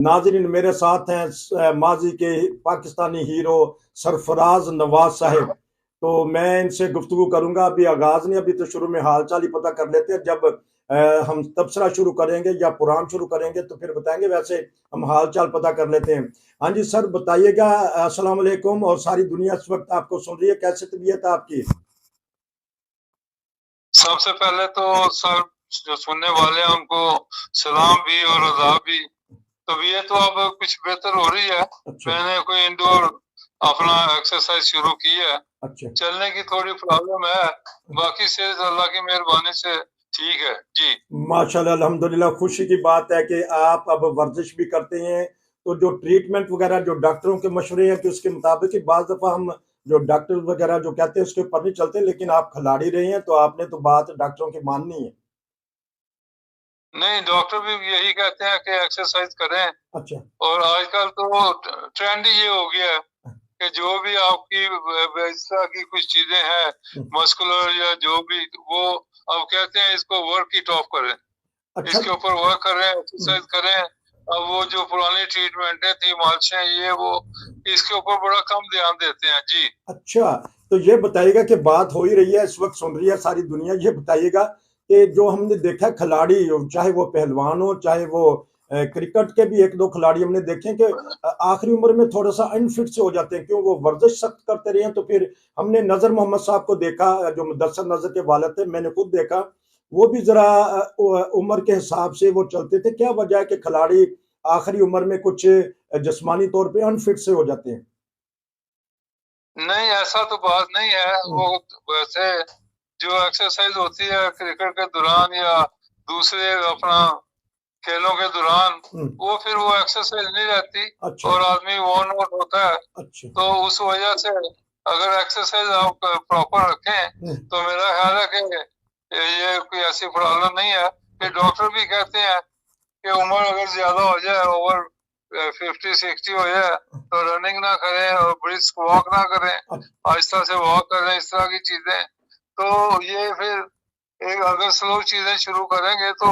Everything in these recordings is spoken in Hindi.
नाज़रीन, मेरे साथ हैं माजी के पाकिस्तानी हीरो सरफराज नवाज साहब। तो मैं इनसे गुफ्तगू करूंगा। अभी आगाज नहीं, अभी तो शुरू में हाल चाल ही पता कर लेते हैं। जब हम तबसरा शुरू करेंगे या कुरान शुरू करेंगे तो फिर बताएंगे। वैसे हम हाल चाल पता कर लेते हैं। हाँ जी सर, बताइएगा। अस्सलाम वालेकुम। और सारी दुनिया इस वक्त आपको सुन रही है। कैसे तबीयत है आपकी? सबसे पहले तो सर, जो सुनने वाले हैं उनको सलाम भी और आदाब भी। तबीयत तो अब कुछ बेहतर हो रही है। अच्छा। मैंने कोई इंडोर अपना एक्सरसाइज शुरू की है। अच्छा। चलने की थोड़ी प्रॉब्लम है, बाकी सेहत अल्लाह की मेहरबानी से ठीक है जी। माशाल्लाह, अल्हम्दुलिल्लाह। खुशी की बात है कि आप अब वर्जिश भी करते हैं। तो जो ट्रीटमेंट वगैरह जो डॉक्टरों के मशवरे हैं कि उसके मुताबिक ही बाज़ दफ़ा हम जो डॉक्टर वगैरह जो कहते हैं उसके ऊपर नहीं चलते, लेकिन आप खिलाड़ी रहे हैं तो आपने तो बात डॉक्टरों की माननी है। नहीं, डॉक्टर भी यही कहते हैं कि एक्सरसाइज करें। अच्छा। और आजकल तो ट्रेंड ही ये हो गया है कि जो भी आपकी इस तरह की कुछ चीजें हैं, मस्कुलर या जो भी, वो अब कहते हैं इसको वर्क इट ऑफ करें, अच्छा। इसके ऊपर वर्क करें, एक्सरसाइज करें। अब वो जो पुरानी ट्रीटमेंटें थी, मालिशें, ये वो, इसके ऊपर बड़ा कम ध्यान देते हैं जी। अच्छा, तो ये बताइएगा कि बात हो ही रही है, इस वक्त सुन रही है सारी दुनिया। ये बताइएगा कि जो हमने देखा खिलाड़ी, चाहे वो पहलवान हो, चाहे वो क्रिकेट के भी एक दो खिलाड़ी हमने देखे कि आखिरी उम्र में थोड़ा सा अनफिट से हो जाते हैं। क्यों? वो वर्जिश सख्त करते रहे हैं। तो फिर हमने नजर मोहम्मद साहब को देखा, जो मुदस्सर नजर के वालिद थे, मैंने खुद देखा। वो भी जरा उम्र के हिसाब से वो चलते थे। क्या वजह है कि खिलाड़ी आखिरी उम्र में कुछ जिस्मानी तौर पे अनफिट से हो जाते हैं? नहीं, ऐसा तो बात नहीं है। वो वैसे जो एक्सरसाइज होती है क्रिकेट के दौरान या दूसरे अपना खेलों के दौरान, वो फिर वो एक्सरसाइज नहीं रहती। अच्छा। और आदमी वर्न आउट होता है। अच्छा। तो उस वजह से अगर एक्सरसाइज आप प्रॉपर रखें तो मेरा ख्याल है कि ये कोई ऐसी प्रॉब्लम नहीं है। कि डॉक्टर भी कहते हैं कि उम्र अगर ज्यादा हो जाए, ओवर 50-60 हो जाए, तो रनिंग ना करें और ब्रिस्क वॉक ना करें, आहिस्ता से वॉक करें, इस तरह की चीजें। तो ये फिर एक अगर स्लो चीजें शुरू करेंगे तो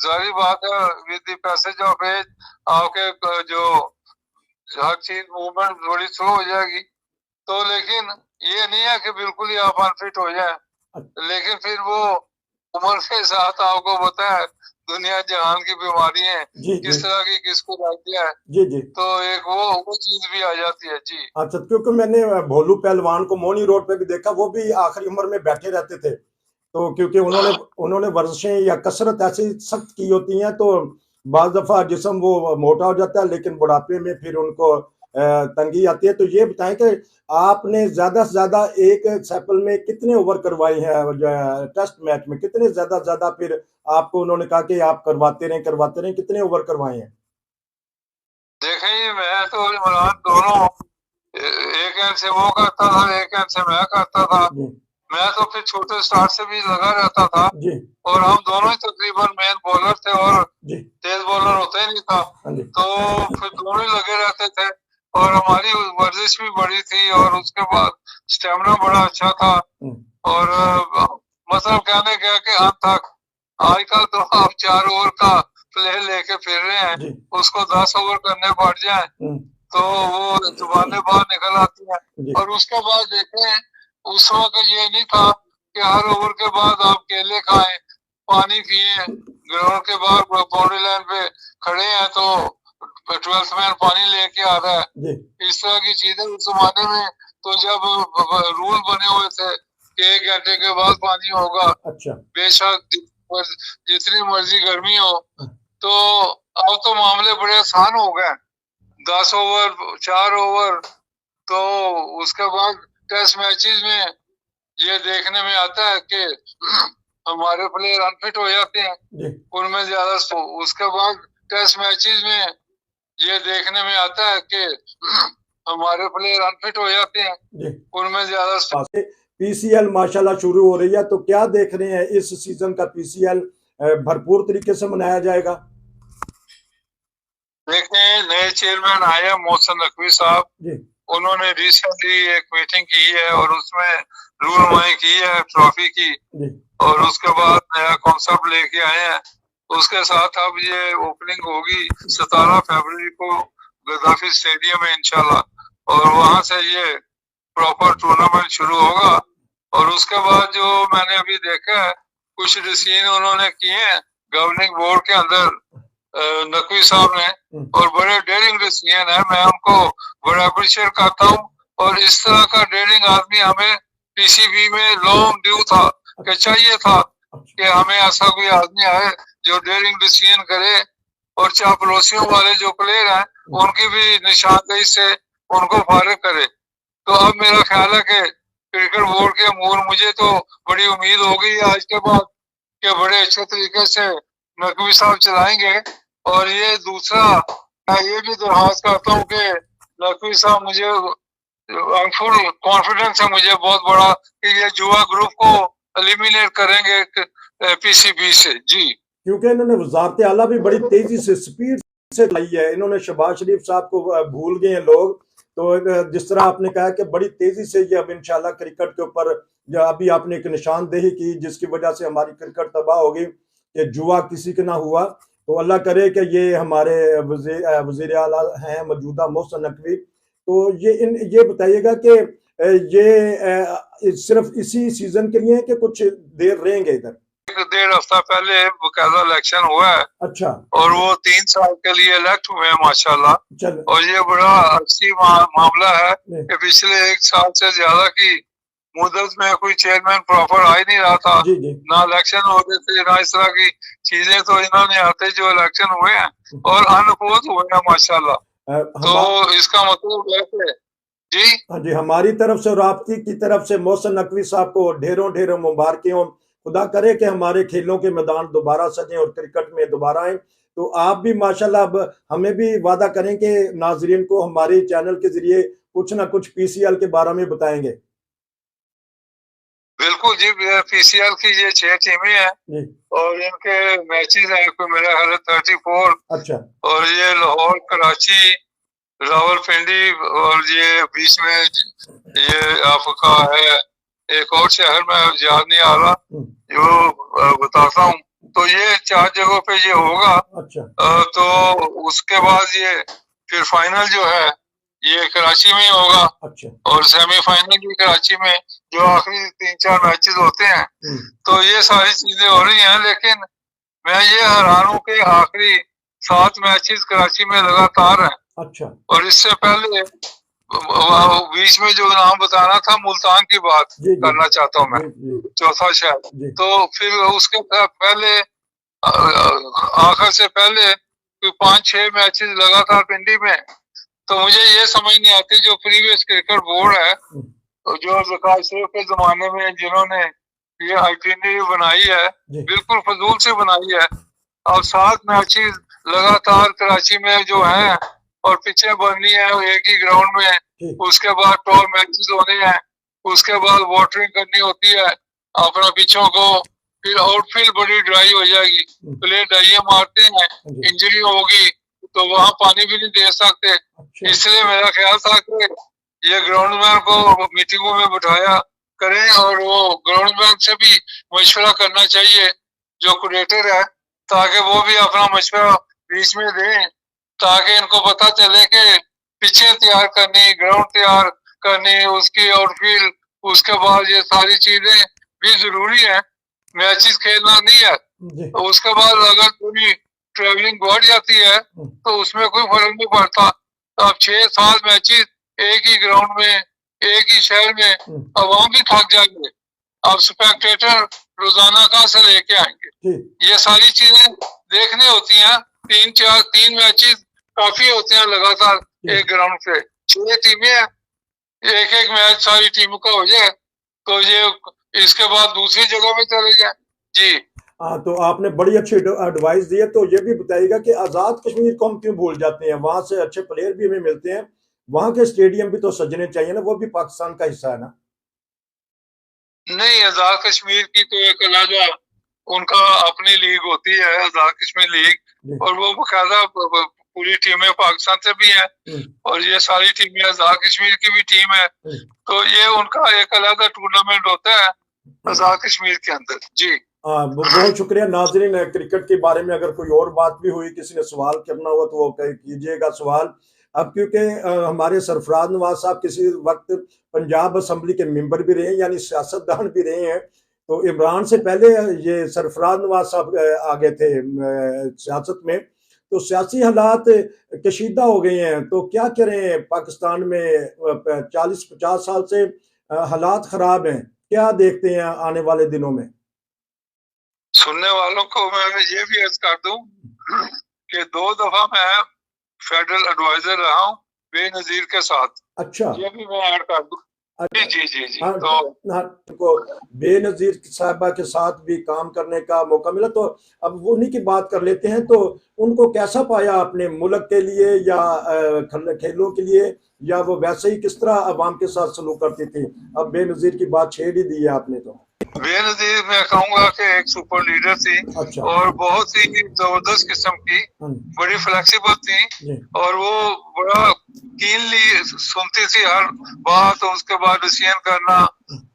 जाहिर बात है, with the passage of age आपके जो हर चीज मूवमेंट थोड़ी स्लो हो जाएगी। तो लेकिन ये नहीं है कि बिल्कुल ही आप अनफिट हो जाए। लेकिन फिर वो उम्र के साथ आपको पता है दुनिया जहान की बीमारियां जी जी किस तरह की किसको लगती है, जी जी। तो एक वो चीज भी आ जाती है जी। अच्छा, क्योंकि मैंने भोलू पहलवान को मोनी रोड पे भी देखा। वो भी आखिरी उम्र में बैठे रहते थे। तो क्योंकि उन्होंने उन्होंने वर्जिशें या कसरत ऐसी सख्त की होती हैं, तो बाज दफा जिस्म वो मोटा हो जाता है, लेकिन बुढ़ापे में फिर उनको तंगी आती है। तो ये बताएं कि आपने ज्यादा से ज्यादा एक सैपल में कितने ओवर करवाए हैं? टेस्ट मैच में कितने ज्यादा फिर आपको उन्होंने कहा कि आप करवाते रहें, कितने ओवर करवाए हैं? देखें, मैं तो इमरान दोनों एक एंड से वो करता था, एक एंड से मैं करता था। मैं तो फिर छोटे स्टार्ट से भी लगा रहता था। जी। और हम दोनों ही तकरीबन मेन बॉलर थे और जी। तेज बॉलर होता ही नहीं था। तो फिर दोनों ही लगे रहते थे और हमारी वर्जिश भी बड़ी थी और उसके बाद स्टेमिना बड़ा अच्छा था। और मतलब कहने क्या कि अंत तक आजकल तो आप 4 ओवर का प्ले लेके फिर रहे हैं, उसको 10 ओवर करने पड़ जाए तो वो जुबानें बाहर निकल आती हैं। और उसके बाद देखें, उस वक्त ये नहीं था कि हर ओवर के बाद आप केले खाएं, पानी पिए, ग्राउंड के बाहर बाउंड्री लाइन पे खड़े हैं तो 12th मैन पानी लेके आ रहा है, इस तरह की चीजें उस जमाने में। तो जब रूल बने हुए थे कि 1 घंटे के बाद पानी होगा, अच्छा। बेशक जितनी मर्जी गर्मी हो। तो अब तो मामले बड़े आसान हो गए। 10 ओवर, 4 ओवर। तो उसके बाद टेस्ट मैचेस में ये देखने में आता है कि हमारे प्लेयर अनफिट हो जाते हैं उनमें ज्यादा। उसके बाद टेस्ट मैचेस में ये देखने में आता है कि हमारे प्लेयर अनफिट हो जाते हैं उनमें ज्यादा। पीसीएल माशाल्लाह शुरू हो रही है, तो क्या देख रहे हैं इस सीजन का? पीसीएल भरपूर तरीके से मनाया जाएगा। देखें, नए चेयरमैन आए हैं मोहसिन नकवी साहब। उन्होंने रिसेंटली एक मीटिंग की है और उसमें रूलमाई की है ट्रॉफी की। और उसके बाद नया कॉन्सेप्ट लेके आए हैं उसके साथ अब ये ओपनिंग होगी 17 फरवरी को गद्दाफी स्टेडियम में इंशाल्लाह, और वहां से ये प्रॉपर टूर्नामेंट शुरू होगा। और उसके बाद जो मैंने अभी देखा है, कुछ डिसीजन उन्होंने किए हैं गवर्निंग बोर्ड के अंदर, नकवी साहब ने, और बड़े डेयरिंग डिसीजन है। मैं उनको बड़ा अप्रिशिएट करता हूँ। और इस तरह का डेयरिंग आदमी हमें पीसीबी में लॉन्ग ड्यू था कि चाहिए था कि हमें ऐसा कोई आदमी आए जो डेयरिंग डिसीजन करे और चापलूसियों वाले जो प्लेयर हैं उनकी भी निशानदेही से उनको फारिग करे। तो अब मेरा ख्याल है कि क्रिकेट बोर्ड के अमूर मुझे तो बड़ी उम्मीद हो गई है आज के बाद कि बड़े अच्छे तरीके से नकवी साहब चलाएंगे। और ये दूसरा, मैं ये भी दरख्वास्त करता हूँ कि नकवी साहब, मुझे फुल कॉन्फिडेंस है मुझे बहुत बड़ा कि ये जुआ ग्रुप को एलिमिनेट करेंगे पीसीबी से। जी, क्योंकि इन्होंने वजारत आला भी बड़ी तेजी से स्पीड से लाई है। इन्होंने शहबाज शरीफ साहब को भूल गए हैं लोग। तो जिस तरह आपने कहा कि बड़ी तेजी से ये अब इंशाल्लाह क्रिकेट के ऊपर, अभी आपने एक निशानदेही की जिसकी वजह से हमारी क्रिकेट तबाह होगी कि जुआ किसी का ना हुआ। तो अल्लाह करे कि ये हमारे वज़ीर आला हैं मौजूदा मोहसिन नकवी, तो ये बताइएगा कि ये सिर्फ इसी सीजन के लिए है कि कुछ देर रहेंगे इधर? 1.5 हफ्ता पहले बकायदा इलेक्शन हुआ है। अच्छा। और वो 3 साल के लिए इलेक्ट हुए हैं माशाल्लाह। और ये बड़ा अच्छी मामला है कि पिछले 1 साल से ज्यादा की मुद्दत में कोई चेयरमैन प्रॉपर आ ही नहीं रहा था। ना इलेक्शन होते थे ना इस तरह की चीजें। तो इन्होंने आते जो इलेक्शन हुए हैं और अनपोज हुए हैं माशाल्लाह। तो इसका मतलब है कि जी, हाँ जी, हमारी तरफ से और आपकी की तरफ से मोहसिन नकवी साहब को ढेरों ढेरों मुबारकें हों। खुदा करे कि हमारे खेलों के मैदान दोबारा सजें और क्रिकेट में दोबारा आए। तो आप भी माशाल्लाह अब हमें भी वादा करें कि नाजरीन को हमारे चैनल के जरिए कुछ ना कुछ पीसीएल के बारे में बताएंगे। बिल्कुल जी, पीसीएल की ये 6 टीमें हैं और इनके मैचेस हैं कोई मेरा ख्याल 34। अच्छा। और ये लाहौर, कराची, रावलपिंडी और ये बीच में ये आपका है एक और शहर में याद नहीं आ रहा, जो बताता हूँ। तो ये 4 जगहों पे ये होगा। अच्छा। तो उसके बाद ये फिर फाइनल जो है ये कराची में ही होगा। अच्छा। और सेमीफाइनल भी कराची में, जो आखिरी 3-4 मैचेस होते हैं। तो ये सारी चीजें हो रही हैं, लेकिन मैं ये हैरान हूँ कि आखिरी 7 मैचेस कराची में लगातार हैं। अच्छा। और इससे पहले बीच में जो नाम बताना था मुल्तान की बात करना चाहता हूँ मैं, चौथा शहर। तो फिर उसके पहले आखिर से पहले 5-6 मैचेस लगातार पिंडी में। तो मुझे ये समझ नहीं आती, जो प्रीवियस क्रिकेट बोर्ड है, जो विकास शरीफ के जमाने में जिन्होंने ये आइटिनरी बनाई है, बिल्कुल फजूल से बनाई है। अब 7 मैचेस लगातार कराची में जो है और पिचें बननी है एक ही ग्राउंड में। उसके बाद टॉप मैचेस होने हैं, उसके बाद वाटरिंग करनी होती है अपना पिचों को। फिर आउटफील्ड बड़ी ड्राई हो जाएगी, प्लेयर डाइया मारते हैं, इंजरी होगी तो वहां पानी भी नहीं दे सकते। इसलिए मेरा ख्याल था कि ये ग्राउंडमैन को मीटिंगों में बिठाया करें और वो ग्राउंडमैन से भी मशवरा करना चाहिए जो कुरेटर है, ताकि वो भी अपना मशवरा बीच में दें, ताकि इनको पता चले कि पिचें तैयार करनी, ग्राउंड तैयार करनी, उसकी आउटफील्ड, उसके बाद ये सारी चीजें भी जरूरी है। मैचेस खेलना नहीं है। तो उसके बाद अगर पूरी ट्रेवलिंग बढ़ जाती है तो उसमें कोई फर्क नहीं पड़ता। तो अब 6-7 मैचेस एक ही ग्राउंड में, एक ही शहर में, अवाम भी थक जाएंगे। अब स्पेक्टेटर रोजाना कहाँ से लेके आएंगे? ये सारी चीजें देखनी होती हैं। 3 मैचेस काफी होते हैं लगातार एक ग्राउंड पे। 6 टीमें हैं, एक मैच सारी टीमों का हो जाए तो ये इसके बाद दूसरी जगह में चले जाए। जी हाँ, तो आपने बड़ी अच्छी एडवाइस दी है। तो ये भी बताइएगा कि आजाद कश्मीर को हम क्यों भूल जाते हैं? वहां से अच्छे प्लेयर भी हमें मिलते हैं, वहां के स्टेडियम भी तो सजने चाहिए ना, वो भी पाकिस्तान का हिस्सा है ना। नहीं, आजाद कश्मीर की तो एक अलग उनका अपनी लीग होती है, आजाद कश्मीर लीग, और वो बाकायदा पूरी टीमें पाकिस्तान से भी है और ये सारी टीमें आजाद कश्मीर की भी टीम है। तो ये उनका एक अलग टूर्नामेंट होता है आजाद कश्मीर के अंदर। जी बहुत शुक्रिया नाजरीन। क्रिकेट के बारे में अगर कोई और बात भी हुई, किसी ने सवाल करना हुआ तो वो कीजिएगा सवाल। अब क्योंकि हमारे सरफराज नवाज साहब किसी वक्त पंजाब असम्बली के मेंबर भी रहे, यानी सियासतदान भी रहे हैं, तो इमरान से पहले ये सरफराज नवाज साहब आ गए थे सियासत में, तो सियासी हालात कशीदा हो गए हैं। तो क्या करें, पाकिस्तान में 40-50 साल से हालात खराब हैं, क्या देखते हैं आने वाले दिनों में? सुनने वालों को मैं ये भी अर्ज कर दूं कि 2 दफा मैं फेडरल एडवाइजर रहा हूँ बेनजीर के साथ। अच्छा, ये भी मैं ऐड कर दूं। जी जी जी जी। हाँ, तो बेनजीर साहबा के साथ भी काम करने का मौका मिला, तो अब उन्हीं की बात कर लेते हैं। तो उनको कैसा पाया अपने मुल्क के लिए या खेलों के लिए, या वो वैसे ही किस तरह अवाम के साथ सलूक करती थी? अब बेनजीर की बात छेड़ ही दी है आपने। तो बेनजीर मैं कहूँगा कि एक सुपर लीडर थी। अच्छा। और बहुत ही जबरदस्त किस्म की, बड़ी फ्लेक्सिबल थी, और वो बड़ा कीनली सुनती थी हर बात, और उसके बाद डिसीजन करना,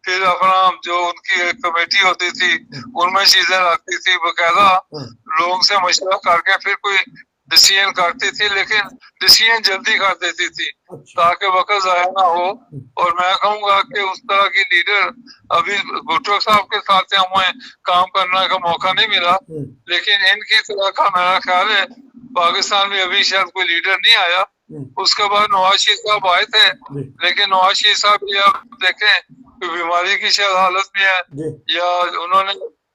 फिर अपना जो उनकी कमेटी होती थी उनमें चीजें रखती थी, बकायदा लोगों से मशवरा करके फिर कोई डिसीजन करती थी, लेकिन डिसीजन जल्दी कर देती थी ताकि वक्त जाया ना हो। और मैं कहूँगा कि उस तरह की लीडर अभी भुट्टो साहब के साथ हमें काम करने का मौका नहीं मिला, लेकिन इनकी तरह का मेरा ख्याल है पाकिस्तान में अभी शायद कोई लीडर नहीं आया। उसके बाद नवाज शरीफ साहब आए थे, लेकिन नवाज शरीफ साहब भी आप देखें बीमारी की शायद हालत में है, या उन्होंने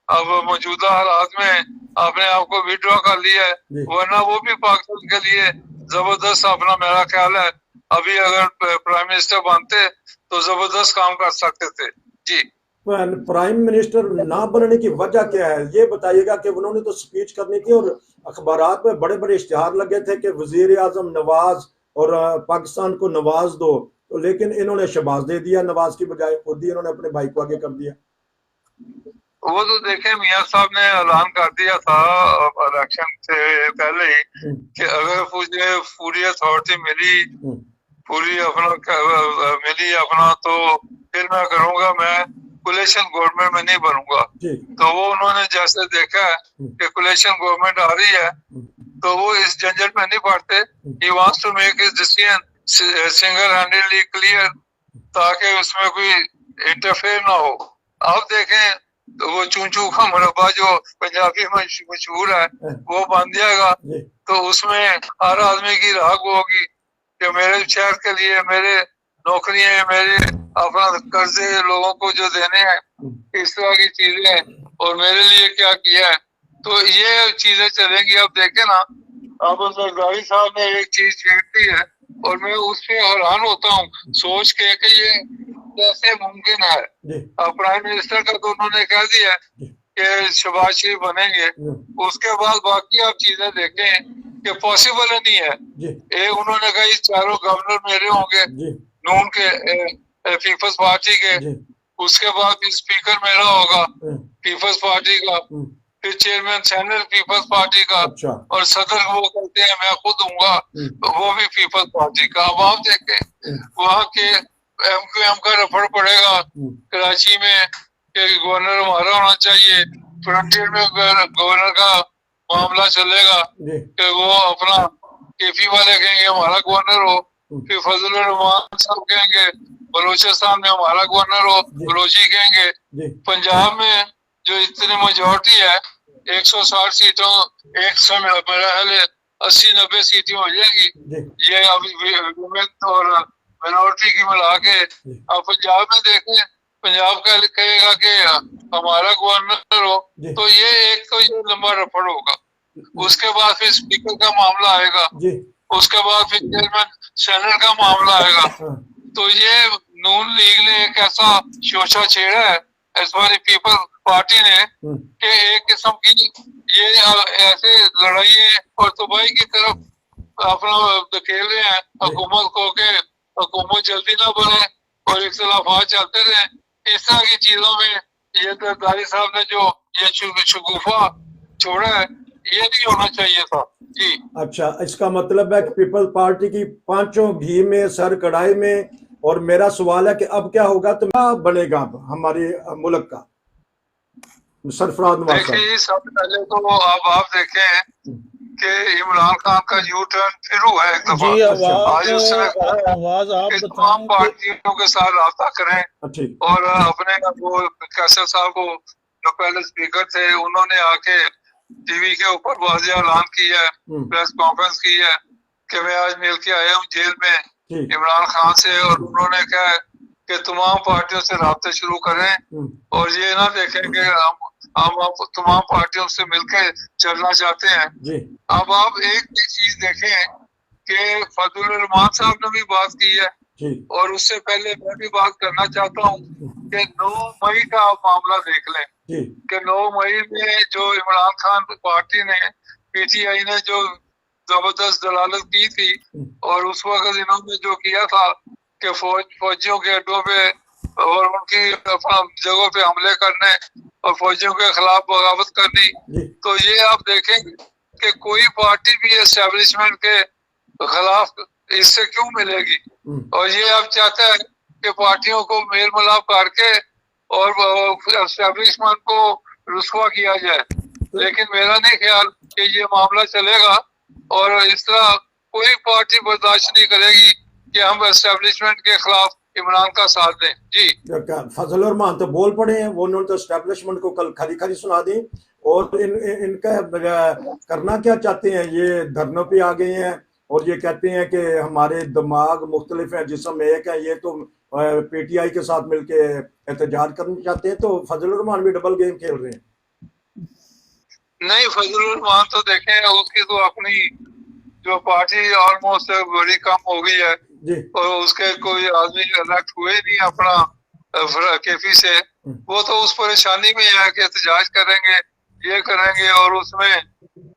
अब मौजूदा हालात में अपने आप को विड्रॉ कर लिया है, वरना वो भी पाकिस्तान के लिए जबरदस्त अपना मेरा ख्याल है अभी अगर प्राइम मिनिस्टर बनते तो जबरदस्त काम कर सकते थे। जी, प्राइम मिनिस्टर ना बनने की वजह क्या है ये बताइएगा? कि उन्होंने तो स्पीच करनी थी और अखबारात में बड़े बड़े इश्तिहार लगे थे कि वजीर आजम नवाज और पाकिस्तान को नवाज दो, तो लेकिन इन्होंने शहबाज दे दिया नवाज की बजाय, खुद ही इन्होंने अपने भाई को आगे कर दिया। वो तो देखे मियां साहब ने ऐलान कर दिया था इलेक्शन से पहले ही कि अगर मुझे पूरी अथॉरिटी मिली, पूरी अपना मिली अपना, तो फिर मैं करूंगा, मैं कोलिशन गवर्नमेंट में नहीं बनूंगा। तो वो उन्होंने जैसे देखा कि कोलिशन गवर्नमेंट आ रही है तो वो इस झंझट में नहीं पड़ते। He wants to make his decision single handedly clear, ताकि उसमें कोई इंटरफेयर ना हो। आप देखें तो वो चूचू का मुरब्बा जो पंजाबी में मशहूर है वो बन जाएगा, तो उसमें हर आदमी की राग होगी कि मेरे शहर के लिए मेरे नौकरियां, मेरे अपना कर्जे लोगों को जो देने हैं, इस तरह की चीजें, और मेरे लिए क्या किया है, तो ये चीजें चलेंगी। अब देखे ना, अब जरदारी साहब ने एक चीज छेड़ दी है और मैं उस पर हैरान होता हूँ सोच के कि ये कैसे मुमकिन है। अब प्राइम मिनिस्टर का तो उन्होंने कह दिया कि शहबाज शरीफ बनेंगे, उसके बाद बाकी आप चीजें देखें कि पॉसिबल नहीं है। एक उन्होंने कहा इस चारों गवर्नर मेरे होंगे नून के पीपल्स पार्टी के, उसके बाद स्पीकर मेरा होगा पीपल्स पार्टी का, फिर चेयरमैन चैनल पीपल्स पार्टी का, और सदर वो कहते हैं मैं खुद दूंगा वो भी पीपल्स पार्टी का। अब आप देखें वहाँ के एमक्यूएम का रफड़ पड़ेगा कराची में कि गवर्नर हमारा होना चाहिए, फ्रंटियर में गवर्नर का मामला चलेगा कि वो अपना केपी वाले कहेंगे हमारा गवर्नर हो, फिर फजल रहमान साहब कहेंगे बलोचिस्तान में हमारा गवर्नर हो, बलोची कहेंगे। पंजाब में जो इतनी मेजोरिटी है 160 सीटों 100 में मेरा ख्याल 80-90 सीटें हो जाएंगी, ये अभी और मिनोरिटी की मिला के। अब पंजाब में देखें, पंजाब का कहेगा कि हमारा गवर्नर हो, तो ये एक तो ये लंबा रफड़ होगा। उसके बाद फिर स्पीकर का मामला आएगा, उसके बाद फिर चेयरमैन सेनेट का मामला आएगा। तो ये नून लीग ने एक ऐसा शोषा छेड़ा है इस बार पीपल पार्टी ने कि एक किस्म की ये ऐसे लड़ाई और तबाही की तरफ अपना धकेल रहे हैं हुकूमत को कि हुकूमत जल्दी ना बने और इख्तिलाफात चलते रहे। इस तरह की चीजों में ये जरदारी साहब ने जो ये शगुफा छोड़ा है ये नहीं होना चाहिए था। जी अच्छा, इसका मतलब है कि पीपल पार्टी की पांचों घी में सर कढ़ाई में, और मेरा सवाल है कि अब क्या होगा, तो क्या बनेगा हमारे मुल्क का? सरफराज नवाज साहब। देखिए सबसे पहले तो अब आप देखें कि इमरान खान का यू टर्न फिर हुआ है एक दफा। जी आज उसने आवाज आप तमाम पार्टियों के साथ राब्ता करें ठीक। और अपने वो कैसर साहब को जो पहले स्पीकर थे उन्होंने आके टीवी के ऊपर वाज़ेह ऐलान किया है, प्रेस कॉन्फ्रेंस की है कि मैं आज मिल के आया हूँ जेल में इमरान खान से, और उन्होंने कहा कि तमाम पार्टियों से राब्ते शुरू करें और ये ना देखें कि हम तमाम पार्टियों से मिलकर चलना चाहते हैं। अब आप एक चीज देखें कि फजलुर रहमान साहब ने भी बात की है और उससे पहले मैं भी बात करना चाहता हूँ कि 9 मई का आप मामला देख लें कि 9 मई में जो इमरान खान पार्टी ने, पीटीआई ने जो जबरदस्त दलालत की थी और उस वक्त इन्होंने जो किया था कि फौजियों के अड्डों पे और उनकी जगहों पे हमले करने और फौजियों के खिलाफ बगावत करनी, तो ये आप देखें कि कोई पार्टी भी एस्टेब्लिशमेंट के खिलाफ इससे क्यों मिलेगी, और ये आप चाहते हैं कि पार्टियों को मेल मिलाप करके और एस्टेब्लिशमेंट को रुस्वा किया जाए। लेकिन मेरा नहीं ख्याल कि ये मामला चलेगा और इस तरह कोई पार्टी बर्दाश्त नहीं करेगी कि हम एस्टेब्लिशमेंट के खिलाफ इमरान का साथ दें। जी फजल रहमान तो बोल पड़े हैं, वो उन्होंने तो एस्टेब्लिशमेंट को कल खरी खरी सुना दी और इनका करना क्या चाहते हैं, ये धरनों पे आ गए हैं और ये कहते हैं कि हमारे दिमाग मुख्तलिफ हैं, जिस्म एक है, ये तो पीटीआई के साथ मिलके एहतजाज करना चाहते हैं। तो फजल रहमान भी डबल गेम खेल रहे हैं। नहीं, फजल रहमान तो देखें उसकी तो अपनी जो पार्टी ऑलमोस्ट बड़ी कम हो गई है और उसके कोई आदमी इलेक्ट हुए नहीं अपना केफी से, वो तो उस परेशानी में है कि एहतजाज करेंगे, ये करेंगे, और उसमें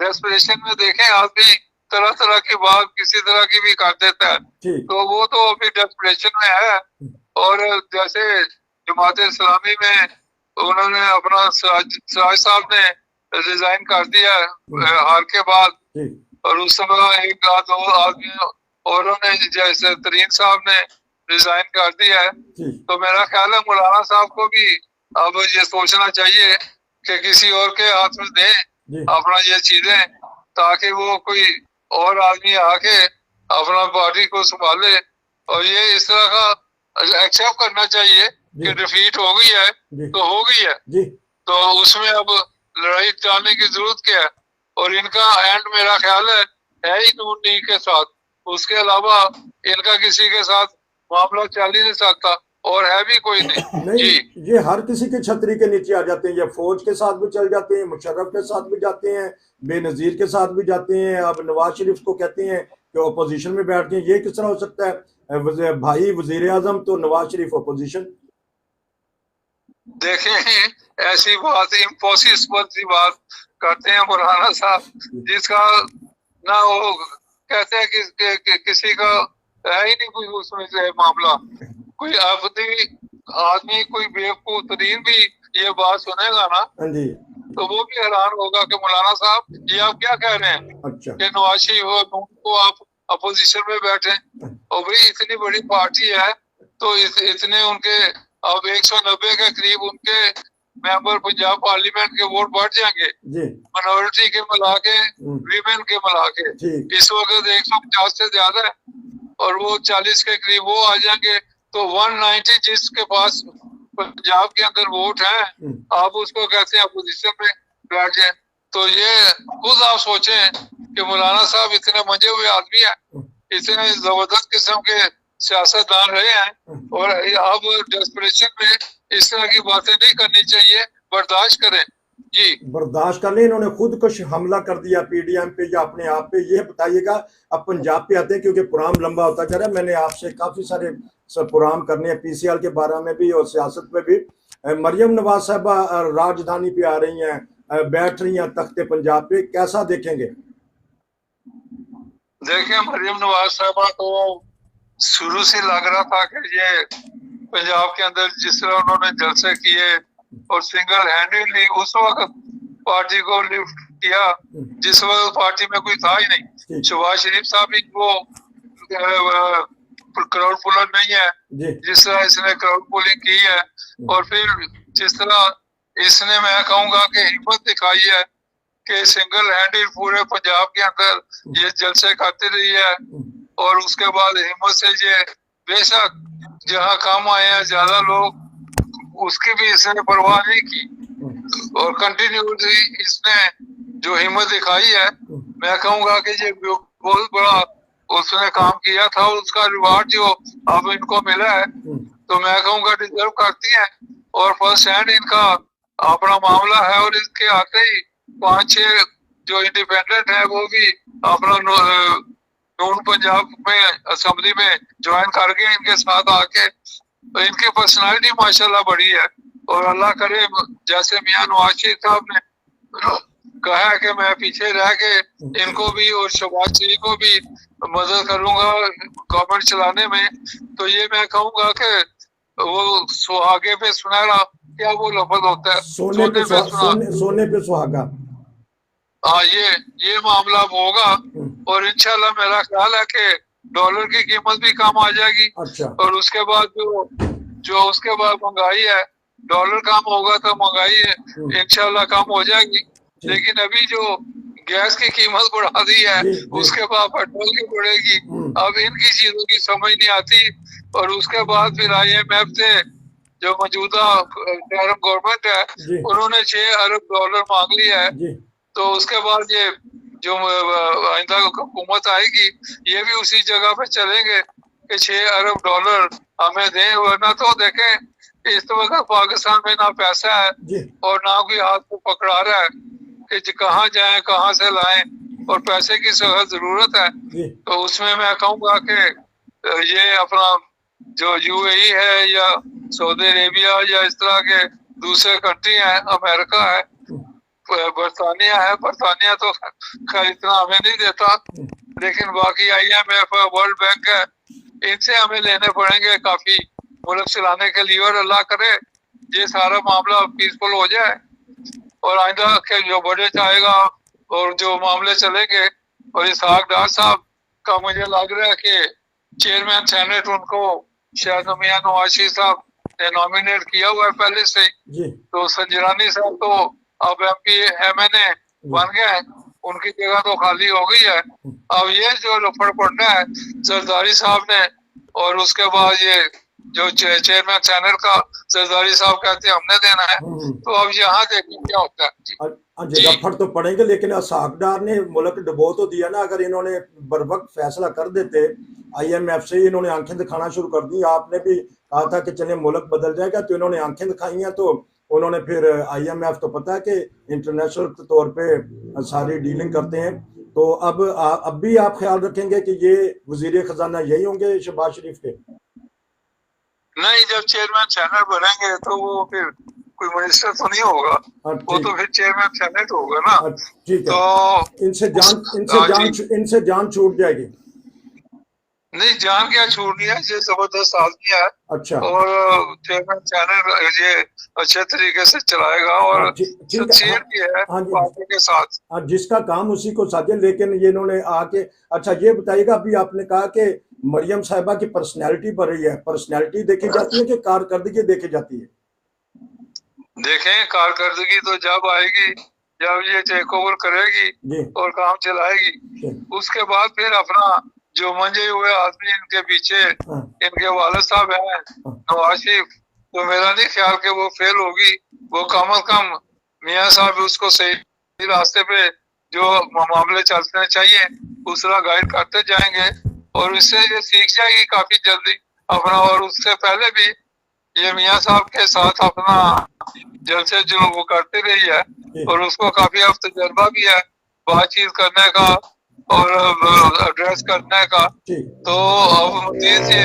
डेस्परेशन में देखें आदमी तरह तरह की बात किसी तरह की भी कर देता है, तो वो तो अभी डेस्परेशन में है। और जैसे जमात इस्लामी में उन्होंने अपना सिराज साहब ने रिजाइन कर दिया हार के बाद, और उस समय एक दो आदमी और जैसे तरीन साहब ने रिजाइन कर दिया है, तो मेरा ख्याल है मौलाना साहब को भी अब ये सोचना चाहिए कि किसी और के हाथ में दें अपना ये चीजें, ताकि वो कोई और आदमी आके अपना पार्टी को संभाले। और ये इस तरह का एक्सेप्ट करना चाहिए कि डिफीट हो गई है तो हो गई है, तो उसमें अब लड़ाई डालने की जरूरत क्या है। और इनका एंड मेरा ख्याल है ही नून लीग के साथ, उसके अलावा इनका किसी के साथ मामला चल ही नहीं सकता और है भी कोई नहीं। ये हर किसी के छतरी के नीचे आ जाते हैं, ये फौज के साथ भी चल जाते हैं, मुशर्रफ के साथ भी जाते हैं, बेनजीर के साथ भी जाते हैं, अब नवाज शरीफ को कहते हैं कि ओपोजिशन में बैठते हैं। ये किस तरह हो सकता है भाई वजीर आजम तो नवाज शरीफ ओपोजिशन? देखें ऐसी बात इम्पॉसिबल सी बात करते हैं मौलाना साहब, जिसका ना वो कहते हैं कि किसी का है ही नहीं कोई उसमें से मामला। कोई आदमी कोई बेवकूफ तरीन भी ये बात सुनेगा ना तो वो भी हैरान होगा कि मौलाना साहब ये आप क्या कह रहे हैं कि नवाज शरीफ को आप अपोजिशन में बैठे, और भाई इतनी बड़ी पार्टी है तो इतने उनके अब 190 के करीब उनके मेंबर पंजाब पार्लियामेंट के वोट बढ़ जाएंगे, माइनॉरिटी के मिला के, वीमेन के मिला के। इस वक्त 150 से ज्यादा है और वो 40 के करीब वो आ जाएंगे, तो 190 जिसके पास पंजाब के अंदर वोट है आप उसको कहते हैं अपोजिशन में बैठ जाए। तो ये खुद आप सोचें कि मौलाना साहब इतने मंजे हुए आदमी है, इतने जबरदस्त किस्म के सियासतदान रहे हैं, और अब डेस्परेशन में इस तरह की बातें नहीं करनी चाहिए, बर्दाश्त करें। जी बर्दाश्त कर लें। इन्होंने खुद कुछ हमला कर दिया पीडीएम पे या अपने आप पे, ये बताइएगा। अब पंजाब पे आते हैं क्योंकि प्रोग्राम लंबा होता जा रहा है, मैंने आपसे काफी सारे प्रोग्राम करने हैं पीसीएल के बारे में भी और सियासत पे भी। मरियम नवाज साहबा राजधानी पे आ रही हैं, बैठ रही हैं तख्ते पंजाब पे, कैसा देखेंगे? देखिए मरियम नवाज साहबा को शुरू से लग रहा था कि ये पंजाब के अंदर जिस तरह उन्होंने जलसे किए और सिंगल हैंडेडली उस वक्त पार्टी को लिफ्ट किया जिस वक्त पार्टी में कोई था ही नहीं। शहबाज शरीफ साहब भी वो क्राउड पुलर नहीं है जिस तरह इसने क्राउड पुलिंग की है, और फिर जिस तरह इसने मैं कहूँगा कि हिम्मत दिखाई है कि सिंगल हैंडेड पूरे पंजाब के अंदर ये जलसे करती रही है, और उसके बाद हिम्मत से ये बेशक जहाँ काम आए हैं ज्यादा लोग, उसकी भी इसने परवाह नहीं की, और कंटिन्यूसली इसने जो हिम्मत दिखाई है, मैं कहूँगा कि ये बहुत बड़ा उसने काम किया था, और उसका रिवार्ड जो अब इनको मिला है तो मैं कहूँगा डिजर्व करती है। और फर्स्ट हैंड इनका अपना मामला है, और इसके आते ही 5-6 जो इंडिपेंडेंट है वो भी अपना नून पंजाब में असेंबली में ज्वाइन करके इनके साथ आके, तो इनकी पर्सनालिटी माशाल्लाह बड़ी है। और अल्लाह करे जैसे मियां नवाज शरीफ साहब ने कहा है कि मैं पीछे रह के इनको भी और शहबाज शरीफ को भी मदद करूंगा गवर्नमेंट चलाने में, तो ये मैं कहूँगा कि वो सुहागे पे सुनहरा, क्या वो लफ्ज होता है, सोने पे सुहागा। हाँ, ये मामला होगा, और इंशाल्लाह मेरा ख्याल है कि डॉलर की कीमत भी कम आ जाएगी। अच्छा। और उसके बाद जो उसके बाद महंगाई है, डॉलर कम होगा तो महंगाई इंशाल्लाह कम हो जाएगी। लेकिन अभी जो गैस की कीमत बढ़ा दी है, उसके बाद पेट्रोल की बढ़ेगी, अब इनकी चीजों की समझ नहीं आती। और उसके बाद फिर IMF से जो मौजूदा गवर्नमेंट है उन्होंने $6 अरब मांग लिया है, तो उसके बाद ये जो आइंदा हुकूमत आएगी ये भी उसी जगह पे चलेंगे कि $6 अरब हमें दें, वरना तो देखें इस वक्त पाकिस्तान में ना पैसा है और ना कोई हाथ को पकड़ा रहा है कि कहाँ जाएं कहाँ से लाएं, और पैसे की सख्त जरूरत है। तो उसमें मैं कहूँगा कि ये अपना जो UAE है या सऊदी अरेबिया या इस तरह के दूसरे कंट्री हैं, अमेरिका है, बरतानिया तो खैर इतना हमें नहीं देता, लेकिन बाकी IMF है, वर्ल्ड बैंक है, इनसे हमें लेने पड़ेंगे काफी मुल्क चलाने के लिए। और अल्लाह करे ये सारा मामला पीसफुल हो जाए, और आइंदा के जो बजट आएगा और जो मामले चलेंगे, और इसहाक डार साहब का मुझे लग रहा है कि चेयरमैन सेनेट उनको शायद मियां नवाज शरीफ साहब ने नॉमिनेट किया हुआ है पहले से, तो संजरानी साहब तो अब MP MNA बन गए, उनकी जगह तो खाली हो गई है। अब ये जो लफड़ पड़ना है जरदारी साहब ने, और उसके बाद ये जो चेयरमैन चैनल का जरदारी साहब कहते हैं हमने देना है, तो अब यहाँ देखिए क्या होता है। लफड़ तो पड़ेंगे, लेकिन इसहाक डार ने मुल्क डुबो तो दिया ना। अगर इन्होंने बर वक्त फैसला कर देते, IMF से इन्होंने आंखें दिखाना शुरू कर दी। आपने भी कहा था कि चले मुल्क बदल जाएगा, तो इन्होंने आंखें दिखाई हैं, तो उन्होंने फिर IMF तो पता है कि इंटरनेशनल तौर पे सारी डीलिंग करते हैं। तो अब भी आप ख्याल रखेंगे कि ये वजीर खजाना यही होंगे शहबाज शरीफ के? नहीं, जब चेयरमैन चैनल बनेंगे तो वो फिर कोई मिनिस्टर तो नहीं होगा, वो तो फिर चेयरमैन सेनेट होगा ना। ठीक है, तो इनसे जान छूट जाएगी। नहीं, जान क्या छूटनी है, ये जबरदस्त आदमी है। अच्छा। और चेयरमैन चैनल ये अच्छे तरीके से चलाएगा, और शख्सियत भी है पार्टी के साथ, जिसका काम उसी को साझे। लेकिन ये इन्होंने आके, अच्छा ये बताइएगा, अभी आपने कहा कि मरियम साहिबा की पर्सनैलिटी बढ़ रही है, पर्सनैलिटी देखी जाती है कि कारकर्दगी देखी जाती है? देखें, कारकर्दगी तो जब आएगी जब ये टेक ओवर करेगी और काम चलाएगी, उसके बाद फिर अपना जो मंजे हुए आदमी इनके पीछे इनके वालिद साहब हैं नवाज शरीफ, तो मेरा नहीं ख्याल कि वो फेल होगी। वो कम अज कम मियाँ साहब उसको सही रास्ते पे जो मामले चलते चाहिए उस तरह गाइड करते जाएंगे, और इससे ये सीख जाएगी काफी जल्दी अपना। और उससे पहले भी ये मियाँ साहब के साथ अपना जलसे जो वो करते रही है, और उसको काफी अब तजर्बा भी है बातचीत करने का और एड्रेस करने का, तो अब मजीद से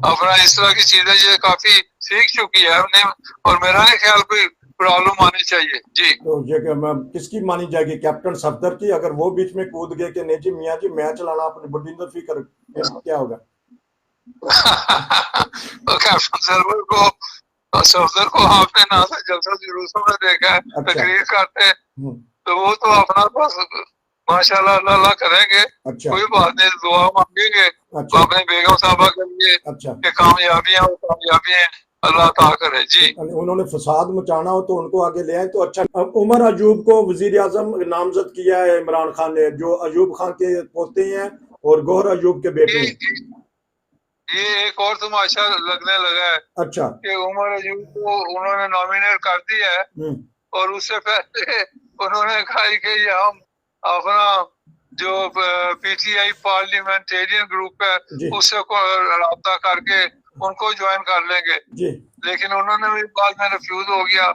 अपना इस तरह की चीजें ये काफी सीख चुकी है हमने, और मेरा नहीं ख्याल कोई प्रॉब्लम आनी चाहिए। जी, तो ये किसकी मानी जाएगी? कैप्टन सफदर की? अगर वो बीच में कूद गए कि नहीं जी मियाँ जी मैं चलाना, अपने बलविंदर फिकर, क्या होगा? तो कैप्टन सफदर को आपने ना जलसा जुलूसों में देखा है, तकरीर करते हैं, तो वो तो अपना बस माशाल्लाह अल्लाह करेंगे। अच्छा। कोई बात नहीं, दुआ मांगेंगे अच्छा, अपने बेगम साहबा के लिए अच्छा। कि कामयाबी है, वो कामयाबी है, अल्लाह ताला करे जी। उन्होंने फसाद मचाना हो तो उनको आगे ले आए तो अच्छा। अब उमर अयूब को वजीर आजम नामजद किया है इमरान खान ने, जो अयूब खान के पोते हैं और गौहर अयूब के बेटे ये हैं। ये एक और तमाशा लगने लगा है अच्छा। कि उमर अयूब को उन्होंने नॉमिनेट कर दिया है और उससे पहले उन्होंने कहा कि ये हम अपना जो पीटीआई पार्लियामेंटेरियन ग्रुप है उससे रब्ता करके उनको ज्वाइन कर लेंगे जी। लेकिन उन्होंने भी बाद में रिफ्यूज हो गया।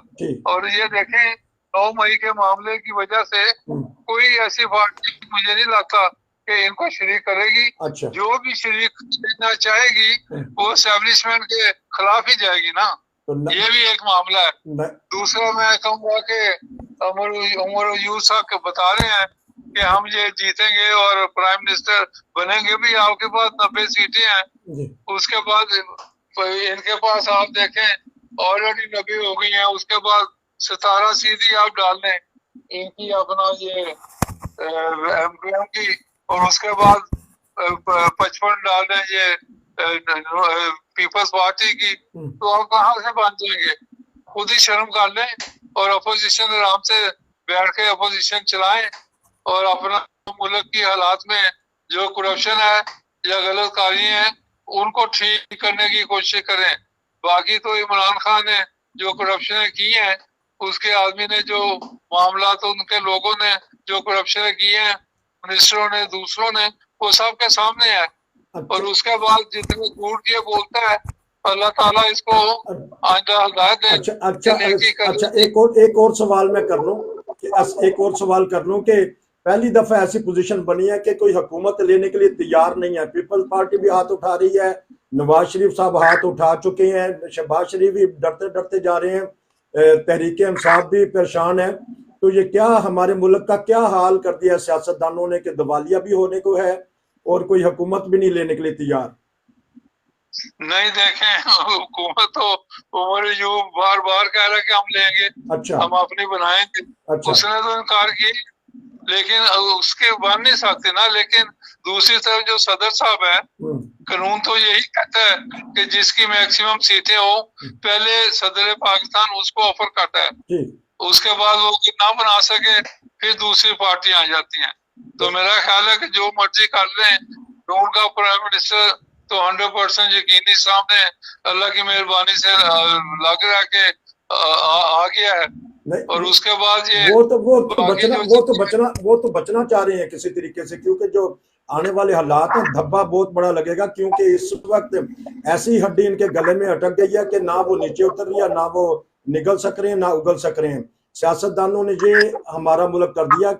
और ये देखें 9 मई के मामले की वजह से कोई ऐसी पार्टी मुझे नहीं लगता कि इनको शरीक करेगी। अच्छा। जो भी शरीक करना चाहेगी वो एस्टेब्लिशमेंट के खिलाफ ही जाएगी ना, तो ये भी एक मामला है। दूसरा मैं कहूँगा कि उमर अयूब साहब के बता रहे हैं कि हम ये जीतेंगे और प्राइम मिनिस्टर बनेंगे भी, आपके पास 90 सीटें हैं। उसके बाद इनके पास आप देखें ऑलरेडी 90 हो गई हैं, उसके बाद 17 सीधी आप डाल लें इनकी अपना ये एमपीएम की, और उसके बाद 55 डाल दें ये पीपल्स पार्टी की, तो आप कहाँ से बन जाएंगे? खुद ही शर्म कर लें और अपोजिशन आराम से बैठ के अपोजिशन चलाएं और अपना मुल्क की हालात में जो करप्शन है या गलत कार्य है उनको ठीक करने की कोशिश करें। बाकी तो इमरान खान ने जो करप्शन की है, उसके आदमी ने जो मामला, तो उनके लोगों ने जो करप्शन की है, मिनिस्टरों ने, दूसरों ने, वो सब के सामने है। और उसके बाद जितने झूठ ये बोलता है, अल्लाह ताला इसको आइंदा हिदायत दे। अच्छा, एक और सवाल मैं कर लूं कि पहली दफा ऐसी पोजीशन बनी है कि कोई हुकूमत लेने के लिए तैयार नहीं है। पीपल्स पार्टी भी हाथ उठा रही है, नवाज शरीफ साहब हाथ उठा चुके हैं, शहबाज शरीफ भी डरते डरते जा रहे हैं, तहरीक इंसाफ भी परेशान है। तो ये क्या हमारे मुल्क का क्या हाल कर दिया सियासतदानों ने कि दिवालिया भी होने को है और कोई हुकूमत भी नहीं लेने के लिए तैयार? नहीं, देखें हुकूमत तो उमर अयूब बार बार कह रहा है कि हम लेंगे। अच्छा। हम अपनी बनाएंगे। अच्छा। उसने तो इनकार किया, लेकिन उसके बन नहीं सकते ना। लेकिन दूसरी तरफ जो सदर साहब है, कानून तो यही कहता है कि जिसकी मैक्सिमम सीटें हो पहले सदर पाकिस्तान उसको ऑफर करता है, उसके बाद वो ना बना सके फिर दूसरी पार्टी आ जाती है। तो मेरा ख्याल है कि जो मर्जी कर लें, उनका प्राइम मिनिस्टर तो 100% यकीनी सामने अल्लाह की मेहरबानी से लग रहा के आ गया है। और उसके बाद ये वो तो बचना चाह रहे हैं किसी तरीके से, क्योंकि जो आने वाले हालात हैं धब्बा बहुत बड़ा लगेगा, क्योंकि इस वक्त ऐसी हड्डी इनके गले में अटक गई है कि ना वो नीचे उतर रही है, ना वो निकल सक रहे हैं, ना उगल सक रहे हैं। सियासतदानों ने ये हमारा मुल्क कर दिया।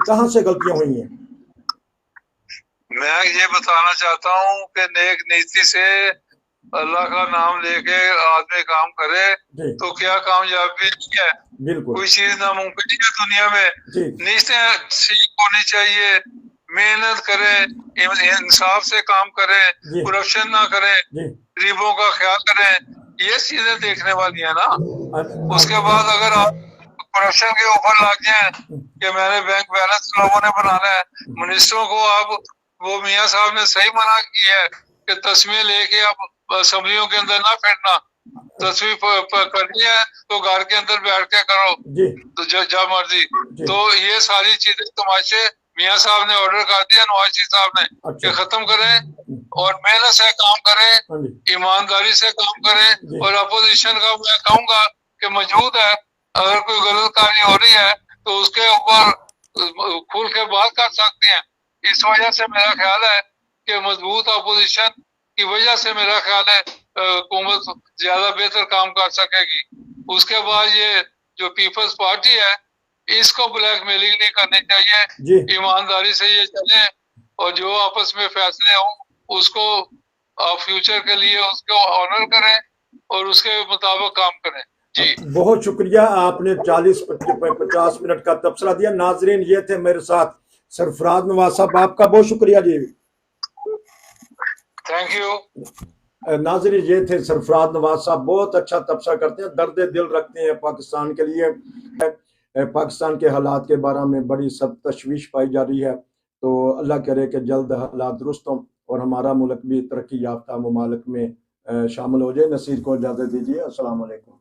कहाँ से गलतियां हुई हैं? मैं ये बताना चाहता हूँ कि नेक नीति से अल्लाह का नाम लेके आदमी काम करे तो क्या कामयाबी है। बिल्कुल। कोई चीज नामुमकिन है दुनिया में। नीयतें ठीक होनी चाहिए, मेहनत करे, इंसाफ से काम करे, करप्शन ना करे, गरीबों का ख्याल करे, ये चीजें देखने वाली है ना। उसके बाद अगर आप करप्शन के ऊपर लग जाए कि मैंने बैंक बैलेंस लोगों ने बनाना है, मिनिस्टरों को आप, वो मियाँ साहब ने सही मना किया है कि तस्वीर लेके आप असेंबलियों के अंदर ना फिरना, तस्वीर करनी है तो घर के अंदर बैठ के करो, तो जब मर्जी। तो ये सारी चीजें तमाशे मियाँ साहब ने ऑर्डर कर दिया नवाज शरीफ साहब ने कि खत्म करें और मेहनत से काम करें, ईमानदारी से काम करें। और अपोजिशन का मैं कहूँगा कि मौजूद है, अगर कोई गलत कार्य हो रही है तो उसके ऊपर खुल के बात कर सकते हैं। इस वजह से मेरा ख्याल है कि मजबूत अपोजिशन की वजह से मेरा ख्याल है हुकूमत ज्यादा बेहतर काम कर सकेगी। उसके बाद ये जो पीपल्स पार्टी है, इसको ब्लैकमेलिंग नहीं करनी चाहिए, ईमानदारी से ये चले और जो आपस में फैसले हों उसको फ्यूचर के लिए उसको ऑनर करें और उसके मुताबिक काम करें। जी बहुत शुक्रिया, आपने 40-50 मिनट का तबसरा दिया। नाजरीन, ये थे मेरे साथ सरफराज नवाज साहब, आपका बहुत शुक्रिया जी। Thank you. नाजरीन, ये थे सरफराज नवाज साहब, बहुत अच्छा तबसरा करते हैं, दर्द दिल रखते हैं पाकिस्तान के लिए। पाकिस्तान के हालात के बारे में बड़ी सब तशवीश पाई जा रही है। तो अल्लाह करे कि जल्द हालात दुरुस्त हों और हमारा मुल्क भी तरक्की याफ्ता ममालिक में शामिल हो जाए। नसीर को इजाज़त दीजिए। अस्सलाम वालेकुम।